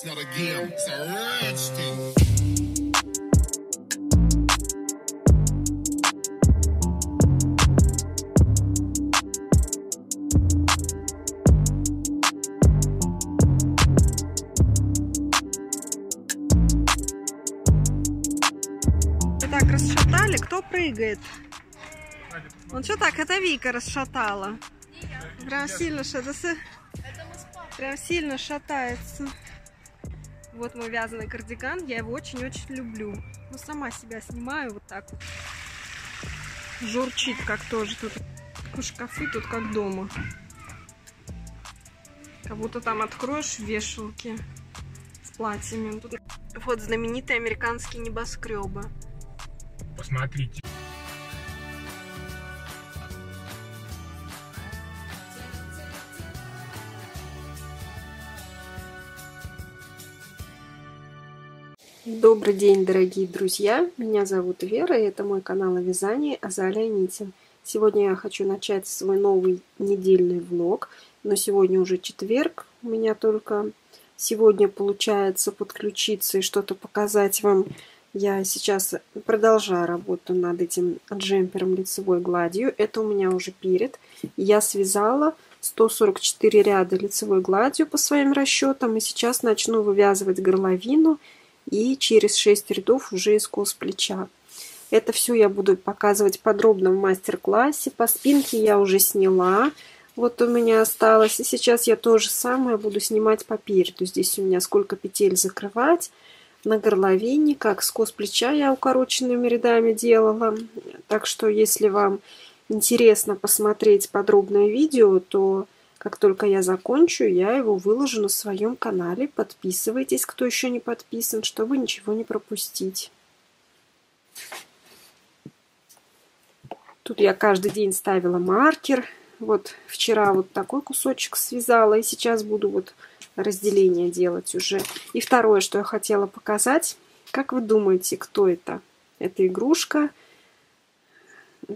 It's not a game, it's a rich thing. Так расшатали, кто прыгает? Он что так? Это Вика расшатала. Прям сильно шатается. Прям сильно шатается. Вот мой вязаный кардиган. Я его очень-очень люблю. Ну, сама себя снимаю вот так вот. Журчит как тоже тут. Шкафы тут как дома. Как будто там откроешь вешалки с платьями. Тут вот знаменитые американские небоскребы. Посмотрите. Добрый день, дорогие друзья! Меня зовут Вера, и это мой канал о вязании Азалия Нитин. Сегодня я хочу начать свой новый недельный влог, но сегодня уже четверг. У меня только сегодня получается подключиться и что-то показать вам. Я сейчас продолжаю работу над этим джемпером лицевой гладью. Это у меня уже перед. Я связала 144 ряда лицевой гладью по своим расчетам. И сейчас начну вывязывать горловину. И через 6 рядов уже из плеча. Это все я буду показывать подробно в мастер-классе. По спинке я уже сняла. Вот у меня осталось. И сейчас я то же самое буду снимать по переду. Здесь у меня сколько петель закрывать. На горловине, как скос плеча я укороченными рядами делала. Так что, если вам интересно посмотреть подробное видео, то как только я закончу, я его выложу на своем канале. Подписывайтесь, кто еще не подписан, чтобы ничего не пропустить. Тут я каждый день ставила маркер. Вот вчера вот такой кусочек связала, и сейчас буду вот разделение делать уже. И второе, что я хотела показать. Как вы думаете, кто это? Это игрушка.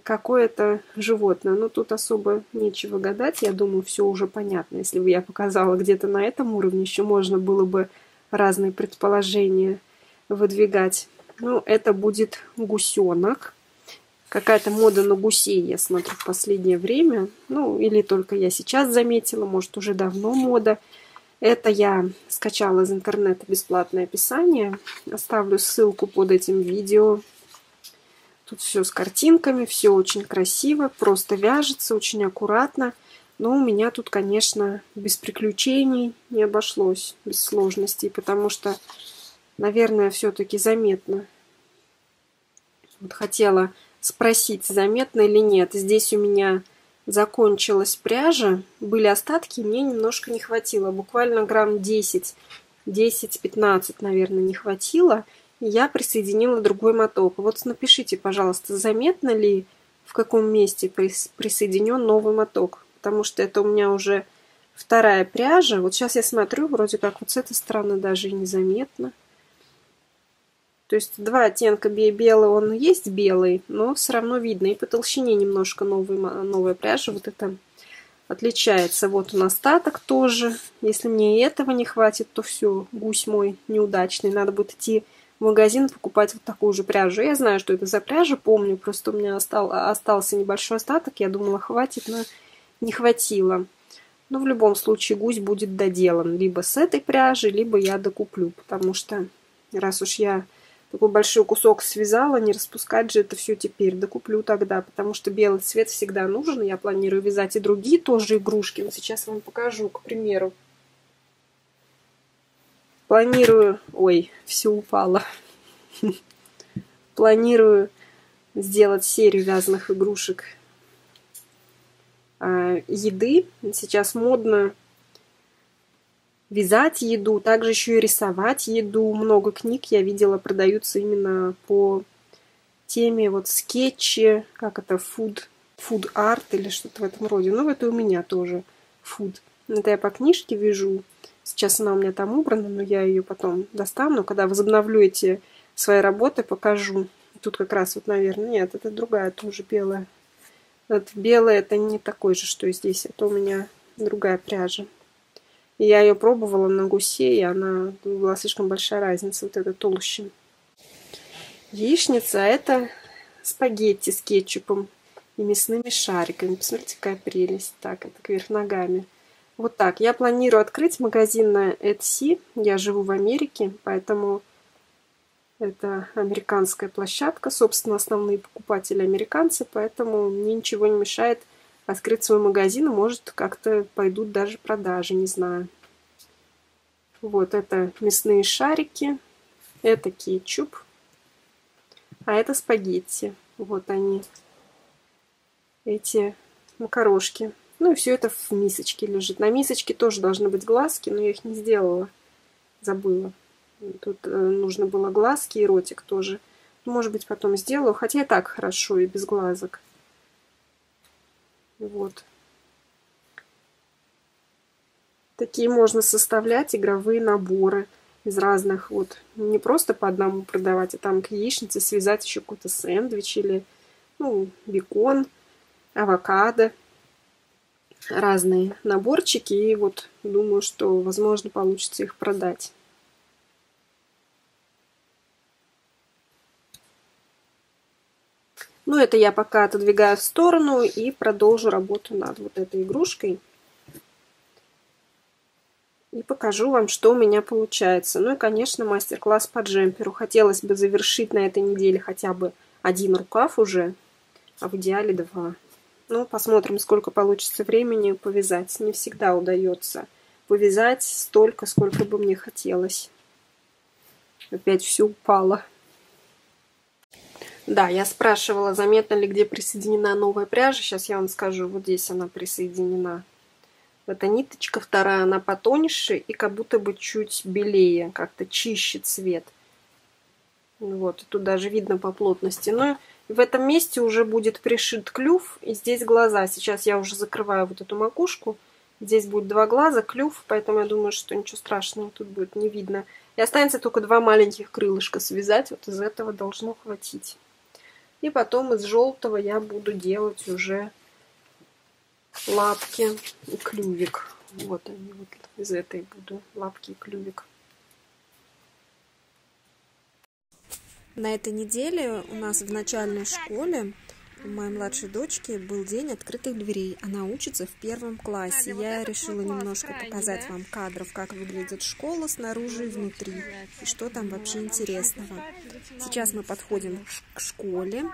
Какое-то животное. Но тут особо нечего гадать. Я думаю, все уже понятно. Если бы я показала где-то на этом уровне, еще можно было бы разные предположения выдвигать. Ну, это будет гусенок. Какая-то мода на гусей, я смотрю, в последнее время. Ну, или только я сейчас заметила. Может, уже давно мода. Это я скачала из интернета бесплатное описание. Оставлю ссылку под этим видео. Тут все с картинками, все очень красиво, просто вяжется, очень аккуратно. Но у меня тут, конечно, без приключений не обошлось, без сложностей, потому что, наверное, все-таки заметно. Вот хотела спросить, заметно или нет. Здесь у меня закончилась пряжа, были остатки, мне немножко не хватило. Буквально грамм 10-15, наверное, не хватило. Я присоединила другой моток. Вот напишите, пожалуйста, заметно ли, в каком месте присоединен новый моток. Потому что это у меня уже вторая пряжа. Вот сейчас я смотрю, вроде как вот с этой стороны даже и незаметно. То есть два оттенка белый, он есть белый, но все равно видно. И по толщине немножко новая пряжа. Вот это отличается. Вот он остаток тоже. Если мне и этого не хватит, то все, гусь мой неудачный. Надо будет идти в магазин покупать вот такую же пряжу. Я знаю, что это за пряжа, помню, просто у меня остался небольшой остаток, я думала, хватит, но не хватило. Но в любом случае гусь будет доделан либо с этой пряжи, либо я докуплю, потому что раз уж я такой большой кусок связала, не распускать же это все теперь, докуплю тогда, потому что белый цвет всегда нужен. Я планирую вязать и другие тоже игрушки, но сейчас вам покажу, к примеру. Планирую... Ой, все упало. Планирую сделать серию вязаных игрушек еды. Сейчас модно вязать еду, также еще и рисовать еду. Много книг я видела продаются именно по теме вот скетчи, как это, food art или что-то в этом роде. Ну, это у меня тоже food. Это я по книжке вяжу. Сейчас она у меня там убрана, но я ее потом достану. Когда возобновлю эти свои работы, покажу. Тут как раз вот, наверное, нет, это другая тоже белая. Вот белая это не такой же, что и здесь. Это у меня другая пряжа. И я ее пробовала на гусе, и она была слишком большая разница, вот эта толще. Яичница — это спагетти с кетчупом и мясными шариками. Посмотрите, какая прелесть. Так, это кверх ногами. Вот так. Я планирую открыть магазин на Etsy. Я живу в Америке, поэтому это американская площадка. Собственно, основные покупатели американцы, поэтому мне ничего не мешает открыть свой магазин. И, может, как-то пойдут даже продажи, не знаю. Вот это мясные шарики. Это кетчуп. А это спагетти. Вот они. Эти макарошки. Ну и все это в мисочке лежит. На мисочке тоже должны быть глазки, но я их не сделала. Забыла. Тут нужно было глазки и ротик тоже. Может быть, потом сделаю. Хотя и так хорошо, и без глазок. Вот. Такие можно составлять игровые наборы из разных. Вот. Не просто по одному продавать, а там к яичнице связать еще какой-то сэндвич или бекон, авокадо. Разные наборчики. И вот думаю, что, возможно, получится их продать. Ну, это я пока отодвигаю в сторону и продолжу работу над вот этой игрушкой. И покажу вам, что у меня получается. Ну и, конечно, мастер-класс по джемперу. Хотелось бы завершить на этой неделе хотя бы один рукав уже, а в идеале 2. Ну, посмотрим, сколько получится времени повязать. Не всегда удается повязать столько, сколько бы мне хотелось. Опять все упало. Да, я спрашивала, заметно ли, где присоединена новая пряжа. Сейчас я вам скажу, вот здесь она присоединена. Эта ниточка вторая, она потоньше и как будто бы чуть белее, как-то чище цвет. Вот, тут даже видно по плотности. Но в этом месте уже будет пришит клюв, и здесь глаза. Сейчас я уже закрываю вот эту макушку. Здесь будет 2 глаза, клюв, поэтому я думаю, что ничего страшного тут будет не видно. И останется только 2 маленьких крылышка связать, вот из этого должно хватить. И потом из желтого я буду делать уже лапки и клювик. Вот они, вот из этой буду лапки и клювик. На этой неделе у нас в начальной школе у моей младшей дочки был день открытых дверей. Она учится в 1 классе. Я решила немножко показать вам кадров, как выглядит школа снаружи и внутри, и что там вообще интересного. Сейчас мы подходим к школе.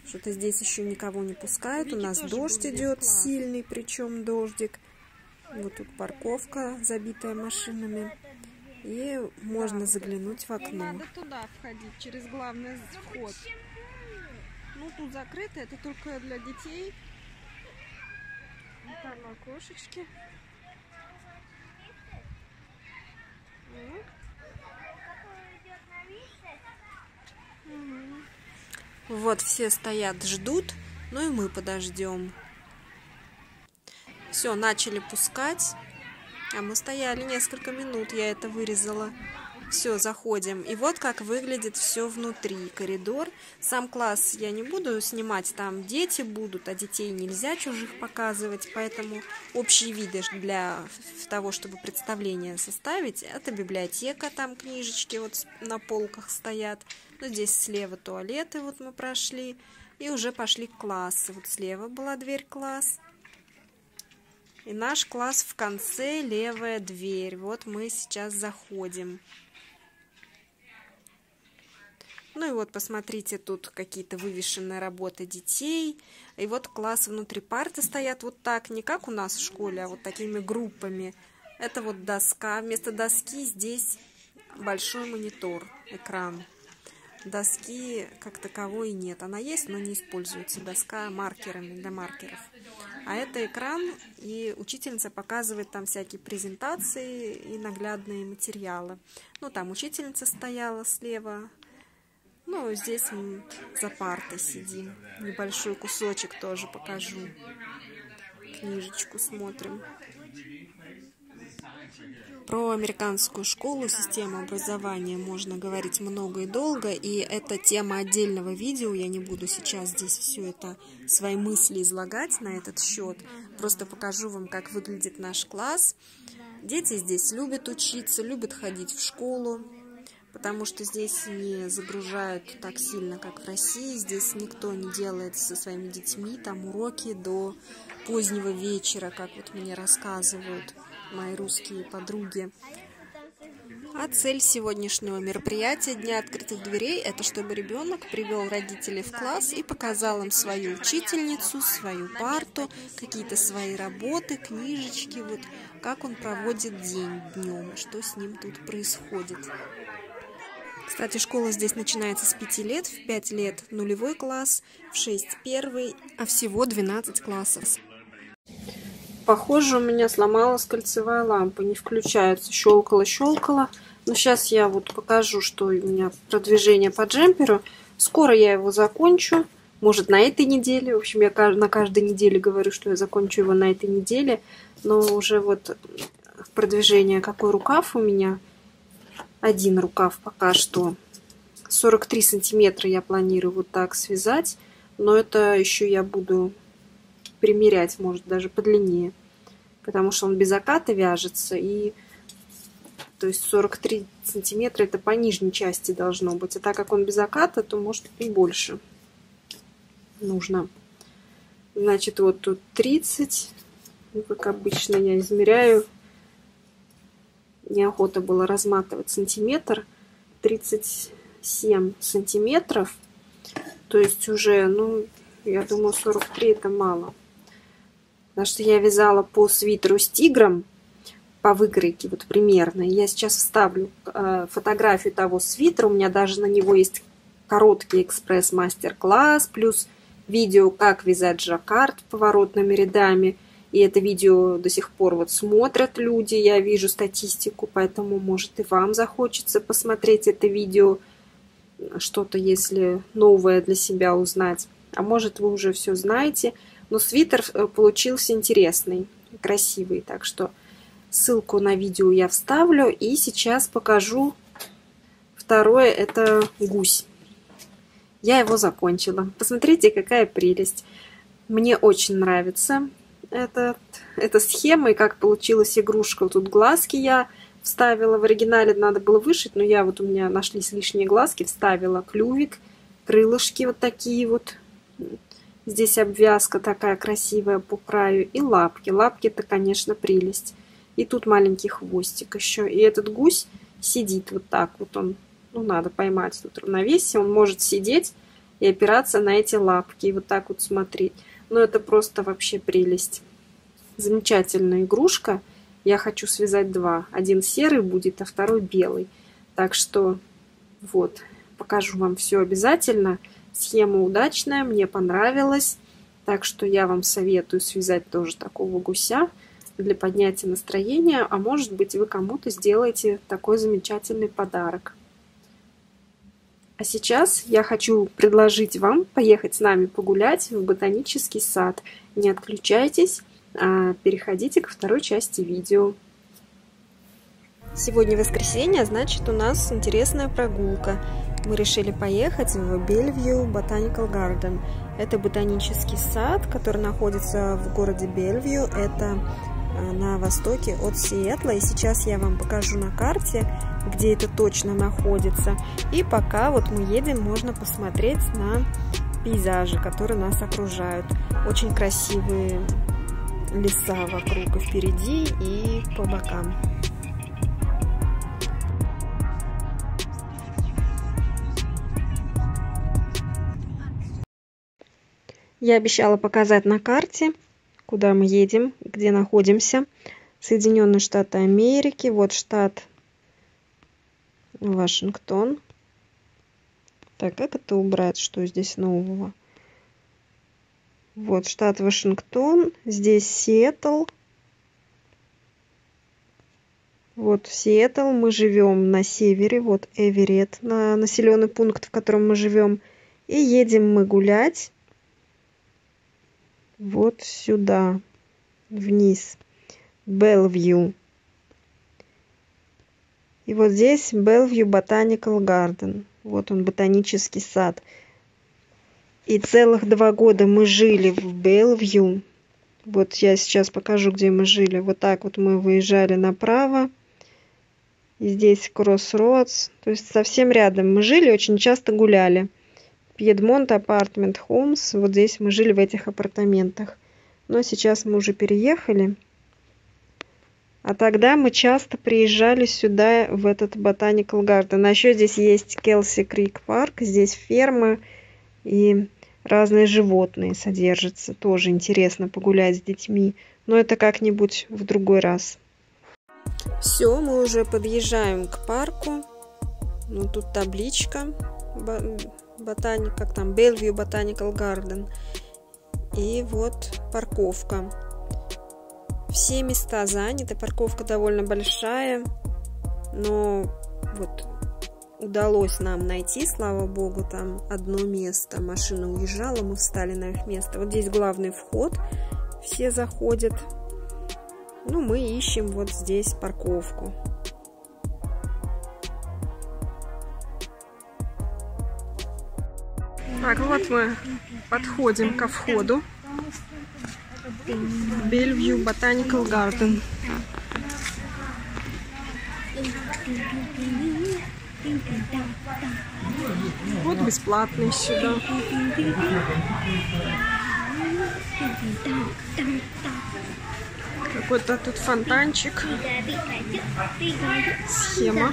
Что-то здесь еще никого не пускают. У нас дождь идет сильный, причем дождик. Вот тут парковка, забитая машинами. И можно заглянуть в окно. Надо туда входить, через главный вход. Ну, тут закрыто, это только для детей. Там окошечки. Вот все стоят, ждут, ну и мы подождем. Все, начали пускать, а мы стояли несколько минут, я это вырезала. Все, заходим. И вот как выглядит все внутри. Коридор. Сам класс я не буду снимать, там дети будут, а детей нельзя чужих показывать, поэтому общие виды для того, чтобы представление составить, это библиотека, там книжечки вот на полках стоят. Ну, здесь слева туалеты, вот мы прошли, и уже пошли классы. Вот слева была дверь класс. И наш класс в конце, левая дверь. Вот мы сейчас заходим. Ну и вот посмотрите, тут какие-то вывешенные работы детей. И вот класс внутри парты стоят вот так, не как у нас в школе, а вот такими группами. Это вот доска. Вместо доски здесь большой монитор, экран. Доски как таковой нет. Она есть, но не используется. Доска маркерами, для маркеров. А это экран, и учительница показывает там всякие презентации и наглядные материалы. Ну, там учительница стояла слева. Ну, здесь мы за партой сидим. Небольшой кусочек тоже покажу. Книжечку смотрим. Про американскую школу, систему образования можно говорить много и долго, и это тема отдельного видео. Я не буду сейчас здесь все это, свои мысли излагать на этот счет. Просто покажу вам, как выглядит наш класс. Дети здесь любят учиться, любят ходить в школу, потому что здесь не загружают так сильно, как в России. Здесь никто не делает со своими детьми там уроки до позднего вечера, как вот мне рассказывают мои русские подруги. А цель сегодняшнего мероприятия Дня открытых дверей – это чтобы ребенок привел родителей в класс и показал им свою учительницу, свою парту, какие-то свои работы, книжечки, вот как он проводит день днем, что с ним тут происходит. Кстати, школа здесь начинается с 5 лет, в 5 лет нулевой класс, в 6 первый, а всего 12 классов. Похоже, у меня сломалась кольцевая лампа, не включается, щелкала. Но сейчас я вот покажу, что у меня продвижение по джемперу. Скоро я его закончу, может на этой неделе. В общем, я на каждой неделе говорю, что я закончу его на этой неделе. Но уже вот продвижение, какой рукав у меня. Один рукав пока что. 43 сантиметра я планирую вот так связать. Но это еще я буду примерять, может даже подлиннее, потому что он без заката вяжется, и то есть 43 сантиметра это по нижней части должно быть, а так как он без заката, то может и больше нужно. Значит, вот тут 30, ну, как обычно я измеряю, неохота было разматывать сантиметр, 37 сантиметров, то есть уже, ну, я думаю, 43 это мало. Потому что я вязала по свитеру с тигром, по выкройке, вот примерно. Я сейчас вставлю фотографию того свитера. У меня даже на него есть короткий экспресс-мастер-класс, плюс видео, как вязать жаккард поворотными рядами. И это видео до сих пор вот смотрят люди, я вижу статистику, поэтому, может, и вам захочется посмотреть это видео, что-то, если новое для себя узнать. А может, вы уже все знаете. Но свитер получился интересный, красивый. Так что ссылку на видео я вставлю. И сейчас покажу второе. Это гусь. Я его закончила. Посмотрите, какая прелесть. Мне очень нравится эта схема. И как получилась игрушка. Тут глазки я вставила. В оригинале надо было вышить. Но у меня нашлись лишние глазки. Вставила клювик, крылышки вот такие вот. Здесь обвязка такая красивая по краю. И лапки. Лапки это, конечно, прелесть. И тут маленький хвостик еще. И этот гусь сидит вот так вот. Он, ну, надо поймать тут равновесие. Он может сидеть и опираться на эти лапки. И вот так вот смотреть. Но это просто вообще прелесть. Замечательная игрушка. Я хочу связать два. Один серый будет, а второй белый. Так что вот. Покажу вам все обязательно. Схема удачная, мне понравилась, так что я вам советую связать тоже такого гуся для поднятия настроения, а может быть вы кому-то сделаете такой замечательный подарок. А сейчас я хочу предложить вам поехать с нами погулять в ботанический сад. Не отключайтесь, а переходите ко второй части видео. Сегодня воскресенье, значит, у нас интересная прогулка. Мы решили поехать в Бельвью Botanical Garden. Это ботанический сад, который находится в городе Бельвью. Это на востоке от Сиэтла. И сейчас я вам покажу на карте, где это точно находится. И пока вот мы едем, можно посмотреть на пейзажи, которые нас окружают. Очень красивые леса вокруг и впереди, и по бокам. Я обещала показать на карте, куда мы едем, где находимся. Соединенные Штаты Америки. Вот штат Вашингтон. Так, как это убрать? Что здесь нового? Вот штат Вашингтон. Здесь Сиэтл. Вот Сиэтл. Мы живем на севере. Вот Эверетт, населенный пункт, в котором мы живем. И едем мы гулять. Вот сюда, вниз, Белвью. И вот здесь Белвью Botanical Garden. Вот он, ботанический сад. И целых 2 года мы жили в Белвью. Вот я сейчас покажу, где мы жили. Вот так вот мы выезжали направо. И здесь Кроссродс. То есть совсем рядом мы жили, очень часто гуляли. Piedmont Apartment Homes. Вот здесь мы жили в этих апартаментах. Но сейчас мы уже переехали. А тогда мы часто приезжали сюда, в этот Botanical Garden. А еще здесь есть Kelsey Creek Park. Здесь фермы и разные животные содержатся. Тоже интересно погулять с детьми. Но это как-нибудь в другой раз. Все, мы уже подъезжаем к парку. Ну, тут табличка. Как там? Bellevue Botanical Garden. И вот парковка. Все места заняты. Парковка довольно большая. Но вот удалось нам найти, слава богу, там одно место. Машина уезжала, мы встали на их место. Вот здесь главный вход. Все заходят. Ну, мы ищем вот здесь парковку. Так, вот мы подходим ко входу. Bellevue Botanical Garden. Вот бесплатный сюда. Какой-то тут фонтанчик. Схема.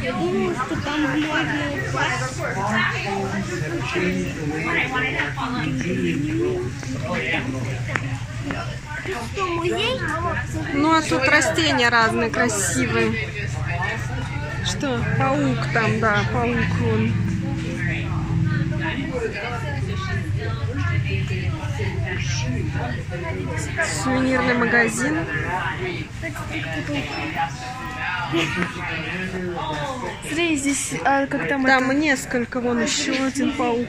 Я думаю, что там можно упасть. Что, музей? Ну, а тут растения разные, красивые. Что? Паук там, да, паук вон. Сувенирный магазин. Смотри, здесь как там... Там несколько, вон еще один паук.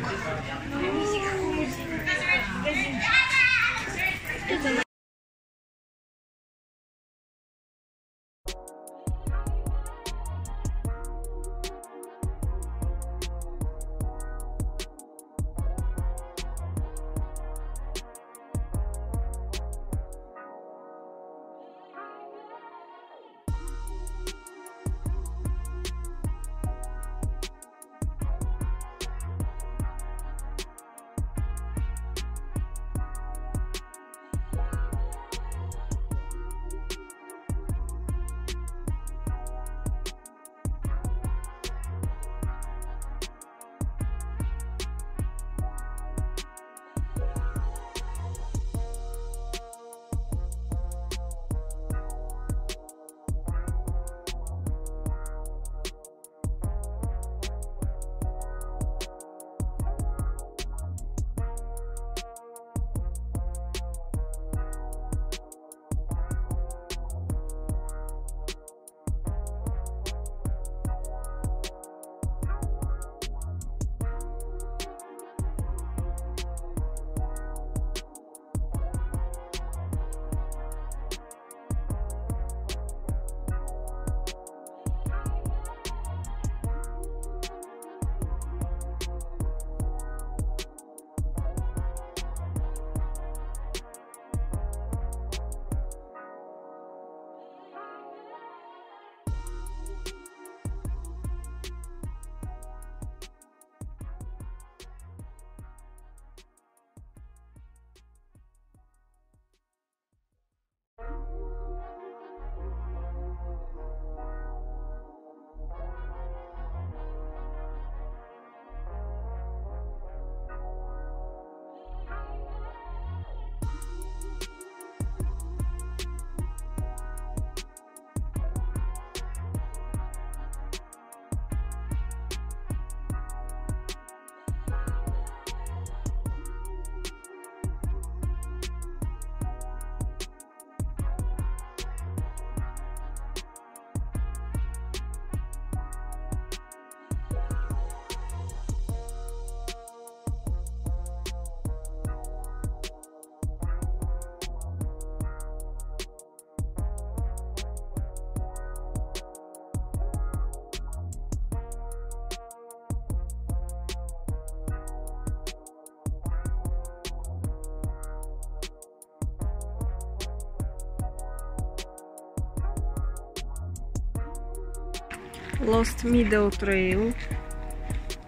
Lost Meadow Trail.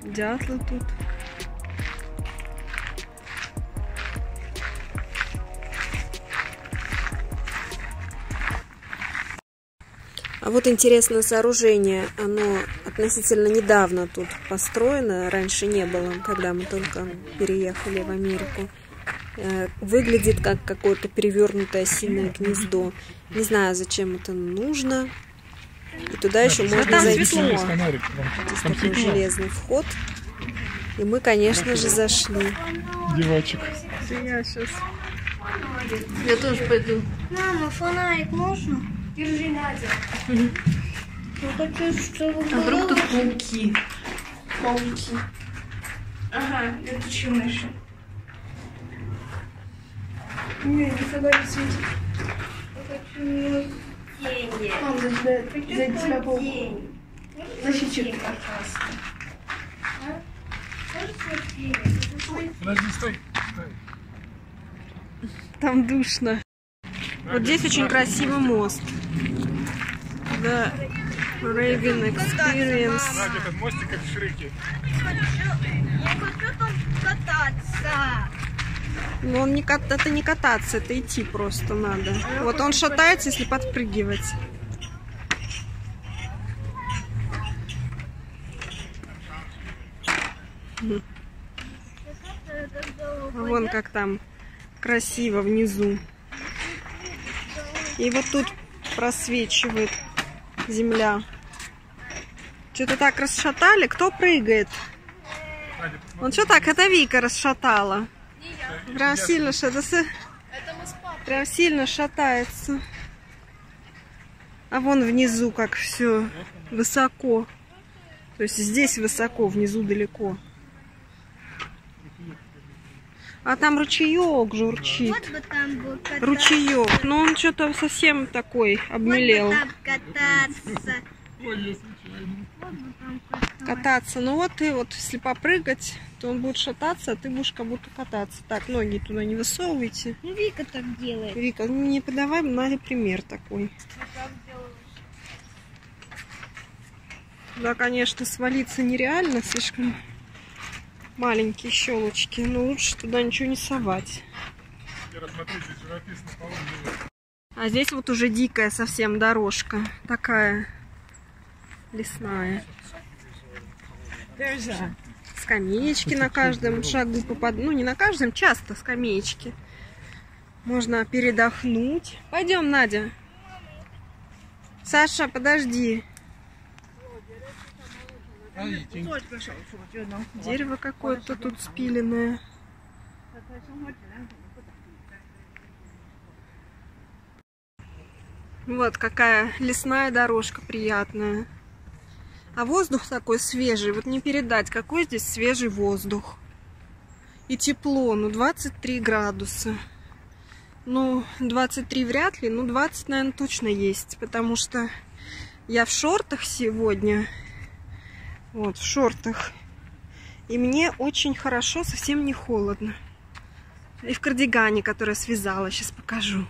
Дятлы тут. А вот интересное сооружение. Оно относительно недавно тут построено. Раньше не было, когда мы только переехали в Америку. Выглядит как какое-то перевернутое осиное гнездо. Не знаю, зачем это нужно. И туда еще можно зайти. Здесь такой железный вход. И мы, конечно же, зашли. Девочек. Я сейчас. Я тоже пойду. Мама, фонарик можно? Держи, Надя. Я хочу, чтобы А вдруг было... тут пауки? Пауки. Ага, летучие мыши. Не фонарик светит. Я хочу тени. Мам, за тебя паук. Защитит. Подожди, стой. Там душно. Вот здесь очень красивый мост. The Raven Experience. Надя, этот мостик как в Шреке. Я хочу там кататься. Но он не это не кататься, это идти просто надо. Вот он шатается, если подпрыгивать. Вон как там красиво внизу. И вот тут просвечивает земля. Что-то так расшатали. Кто прыгает? Он что так? Это Вика расшатала. Прям сильно шатается. Прям сильно шатается. А вон внизу как все высоко. То есть здесь высоко, внизу далеко. А там ручеек журчит. Вот бы там был кататься. Ручеек. Но он что-то совсем такой обмелел. Вот бы там кататься. Кататься. Ну вот и вот, если попрыгать, то он будет шататься, а ты будешь как будто кататься. Так, ноги туда не высовывайте. Ну, Вика так делает. Вика, не подавай, Надя пример такой. Да, конечно, свалиться нереально, слишком маленькие щелочки, но лучше туда ничего не совать. А здесь вот уже дикая совсем дорожка, такая лесная. Скамеечки на каждом шагу попадают. Ну, не на каждом, часто скамеечки. Можно передохнуть. Пойдем, Надя. Саша, подожди. Дерево какое-то тут спиленное. Вот какая лесная дорожка приятная. А воздух такой свежий. Вот не передать, какой здесь свежий воздух. И тепло, ну 23 градуса. Ну, 23 вряд ли, ну 20, наверное, точно есть. Потому что я в шортах сегодня. Вот, в шортах. И мне очень хорошо, совсем не холодно. И в кардигане, который я связала, сейчас покажу.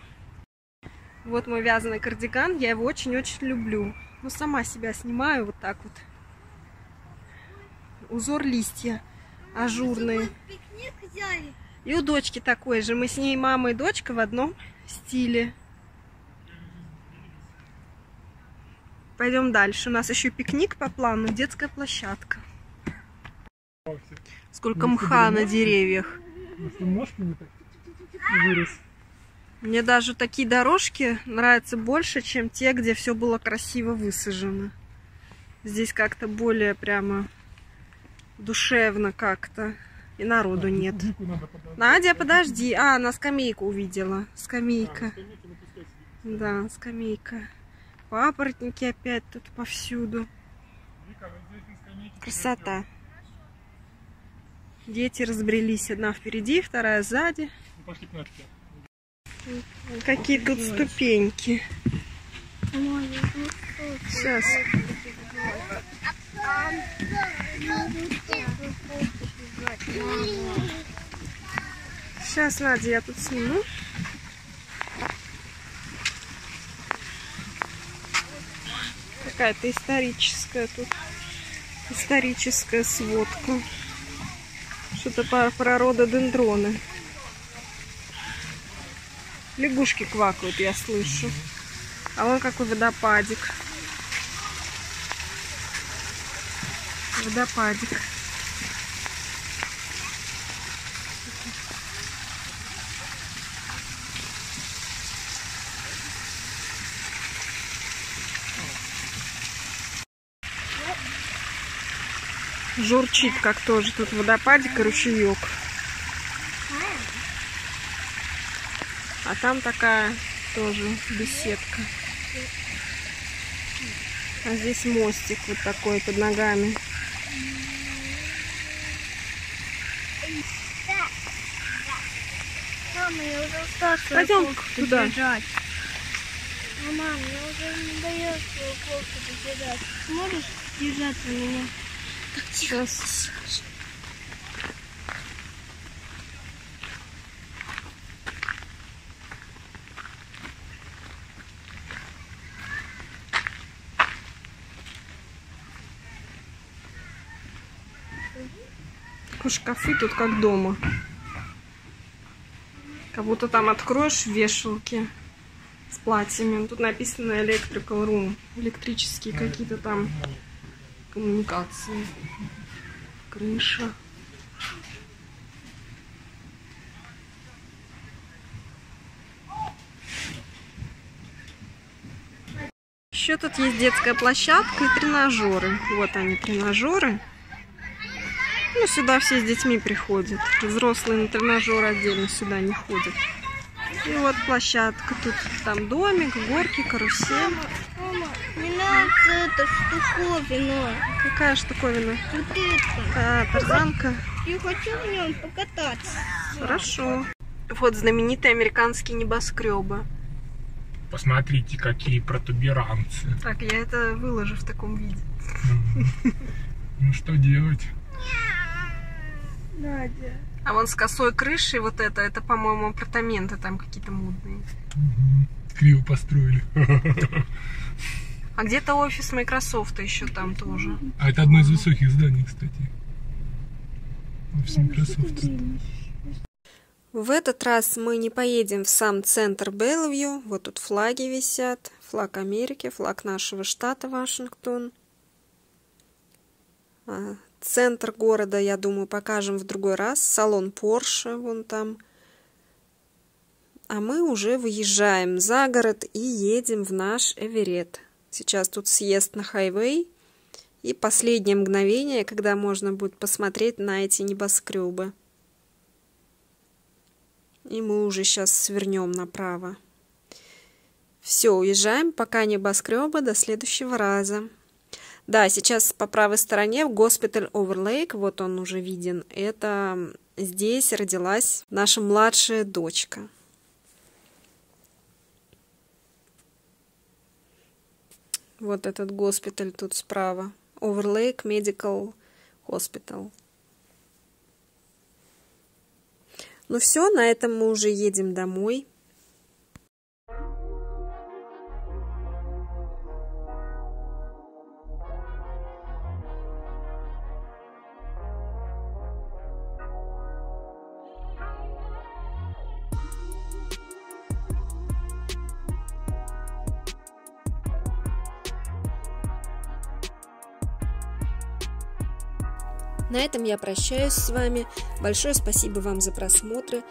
Вот мой вязаный кардиган, я его очень-очень люблю. Ну, сама себя снимаю вот так вот. Узор листья ажурные. Пикник взяли. И у дочки такой же. Мы с ней мама и дочка в одном стиле. Пойдем дальше. У нас еще пикник по плану, детская площадка. Сколько мха на деревьях. Мне даже такие дорожки нравятся больше, чем те, где все было красиво высажено. Здесь как-то более прямо душевно как-то. И народу нет. Надя, подожди. А, на скамейку увидела. Скамейка. Да, скамейка. Папоротники опять тут повсюду. Красота. Дети разбрелись. Одна впереди, вторая сзади. Какие тут ступеньки. Сейчас. Сейчас, Надя, я тут сниму. какая-то историческая тут. Историческая сводка. Что-то про рододендроны. Лягушки квакают, я слышу. А вон какой водопадик. Водопадик. Журчит, как тоже. Тут водопадик и ручеек. А там такая тоже беседка. А здесь мостик вот такой под ногами. Мама, я уже устала. Пойдем туда. Мама, мне уже не дает свою кофту держать. Сможешь держаться на меня? Сейчас. Шкафы тут как дома. Как будто там откроешь вешалки с платьями. Тут написано Electrical Room. Электрические какие-то там коммуникации. Крыша. Еще тут есть детская площадка и тренажеры. Вот они, тренажеры. Ну, сюда все с детьми приходят. Взрослые на тренажер отдельно сюда не ходят. И вот площадка. Тут там домик, горки, карусель. Мама, мне нравится эта штуковина. Какая штуковина? Вот это. А, тарзанка. Я хочу в нем покататься. Хорошо. Вот знаменитые американские небоскребы. Посмотрите, какие протуберанцы. Так, я это выложу в таком виде. Ну что делать? Надя. А вон с косой крышей вот это по-моему, апартаменты там какие-то модные. Криво построили. А где-то офис Microsoft еще там тоже. А это одно из высоких зданий, кстати. Офис Microsoft. В этот раз мы не поедем в сам центр Беллвью. Вот тут флаги висят. Флаг Америки, флаг нашего штата Вашингтон. Центр города, я думаю, покажем в другой раз. Салон Porsche вон там. А мы уже выезжаем за город и едем в наш Эверетт. Сейчас тут съезд на хайвей. И последнее мгновение, когда можно будет посмотреть на эти небоскребы. И мы уже сейчас свернем направо. Все, уезжаем, пока небоскребы, до следующего раза. Да, сейчас по правой стороне в госпиталь Оверлейк, вот он уже виден. Это здесь родилась наша младшая дочка. Вот этот госпиталь тут справа. Оверлейк Medical Hospital. Ну все, на этом мы уже едем домой. На этом я прощаюсь с вами. Большое спасибо вам за просмотры.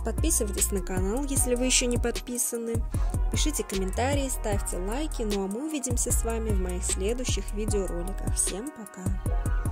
Подписывайтесь на канал, если вы еще не подписаны. Пишите комментарии, ставьте лайки. Ну а мы увидимся с вами в моих следующих видеороликах. Всем пока!